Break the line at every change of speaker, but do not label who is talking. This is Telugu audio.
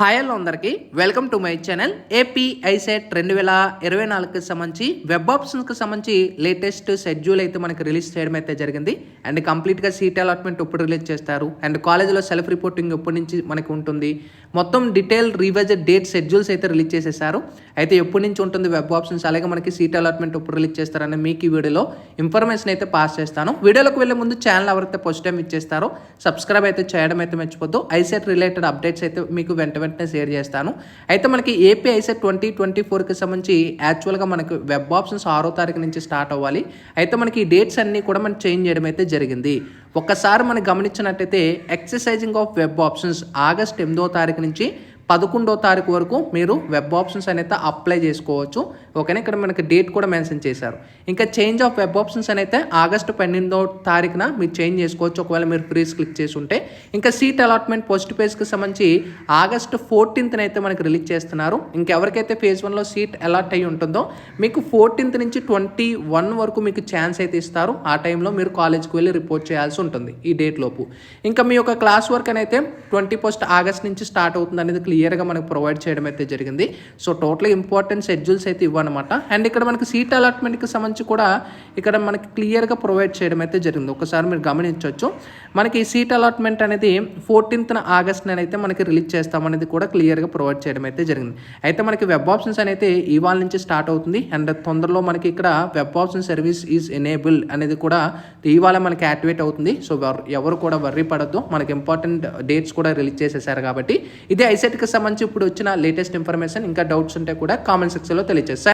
హాయ్ హలో అందరికీ welcome to my channel AP ICET 2024కి సంబంధించి వెబ్ ఆప్షన్స్కి సంబంధించి లేటెస్ట్ షెడ్యూల్ అయితే మనకి రిలీజ్ చేయడం అయితే జరిగింది. అండ్ కంప్లీట్గా సీట్ అలాట్మెంట్ ఎప్పుడు రిలీజ్ చేస్తారు, అండ్ కాలేజీలో సెల్ఫ్ రిపోర్టింగ్ ఎప్పటి నుంచి మనకి ఉంటుంది, మొత్తం డీటెయిల్ రివైజ్డ్ డేట్ షెడ్యూల్స్ అయితే రిలీజ్ చేసేసారు. అయితే ఎప్పటి నుంచి ఉంటుంది వెబ్ ఆప్షన్స్, అలాగే మనకి సీట్ అలాట్మెంట్ ఎప్పుడు రిలీజ్ చేస్తారని మీకు ఈ వీడియోలో ఇన్ఫర్మేషన్ అయితే పాస్ చేస్తాను. వీడియోలోకి వెళ్ళే ముందు ఛానల్ ఎవరైతే ఫస్ట్ టైం ఇచ్చేస్తారో సబ్స్క్రైబ్ అయితే చేయడం అయితే మర్చిపోద్దు. ఐసెట్ రిలేటెడ్ అప్డేట్స్ అయితే మీకు వెంటనే షేర్ చేస్తాను. అయితే మనకి ఏపీ ఐసెట్ 2024కి సంబంధించి యాక్చువల్గా మనకి వెబ్ ఆప్షన్స్ 6వ తారీఖు నుంచి స్టార్ట్ అవ్వాలి. అయితే మనకి ఈ డేట్స్ అన్నీ కూడా మనం చేంజ్ చేయడం అయితే జరిగింది. ఒక్కసారి మనం గమనించినట్టయితే exercising of web options August 8వ తారీఖు నుంచి 11వ తారీఖు వరకు మీరు వెబ్ ఆప్షన్స్ అనేది అప్లై చేసుకోవచ్చు. ఓకేనా, ఇక్కడ మనకి డేట్ కూడా మెన్షన్ చేశారు. ఇంకా చేంజ్ ఆఫ్ వెబ్ ఆప్షన్స్ అయితే ఆగస్టు 12వ తారీఖున మీరు చేంజ్ చేసుకోవచ్చు ఒకవేళ మీరు ఫ్రీస్ క్లిక్ చేసి ఉంటే. ఇంకా సీట్ అలాట్మెంట్ పోస్ట్ పేజ్కి సంబంధించి ఆగస్టు 14th అయితే మనకి రిలీజ్ చేస్తున్నారు. ఇంకెవరికైతే ఫేజ్ 1లో సీట్ అలాట్ అయ్యి ఉంటుందో మీకు 14th నుంచి 21 వరకు మీకు ఛాన్స్ అయితే ఇస్తారు. ఆ టైంలో మీరు కాలేజ్కి వెళ్ళి రిపోర్ట్ చేయాల్సి ఉంటుంది ఈ డేట్ లోపు. ఇంకా మీ యొక్క క్లాస్ వర్క్ అయితే 21st ఆగస్ట్ నుంచి స్టార్ట్ అవుతుంది అనేది క్లియర్గా మనకు ప్రొవైడ్ చేయడం అయితే జరిగింది. సో టోటల్ ఇంపార్టెంట్ షెడ్యూల్స్ అయితే ఇవ్వనమాట. అండ్ ఇక్కడ మనకి సీట్ అలాట్మెంట్కి సంబంధించి కూడా ఇక్కడ మనకి క్లియర్గా ప్రొవైడ్ చేయడం అయితే జరిగింది. ఒకసారి మీరు గమనించవచ్చు. మనకి సీట్ అలాట్మెంట్ అనేది 14th ఆగస్ట్ అయితే మనకి రిలీజ్ చేస్తామనేది కూడా క్లియర్గా ప్రొవైడ్ చేయడం అయితే జరిగింది. అయితే మనకి వెబ్ ఆప్షన్స్ అయితే ఇవాళ నుంచి స్టార్ట్ అవుతుంది. అండ్ తొందరలో మనకి ఇక్కడ web option service is enable అనేది కూడా ఇవాళ మనకి యాక్టివేట్ అవుతుంది. సో ఎవరు కూడా వర్రీ పడద్దు, మనకి ఇంపార్టెంట్ డేట్స్ కూడా రిలీజ్ చేసేసారు కాబట్టి. ఇదే ఐసెట్కి సంబంధించి ఇప్పుడు వచ్చిన లేటెస్ట్ ఇన్ఫర్మేషన్. ఇంకా డౌట్స్ ఉంటే కూడా కామెంట్ సెక్షన్లో తెలియజేస్తారు.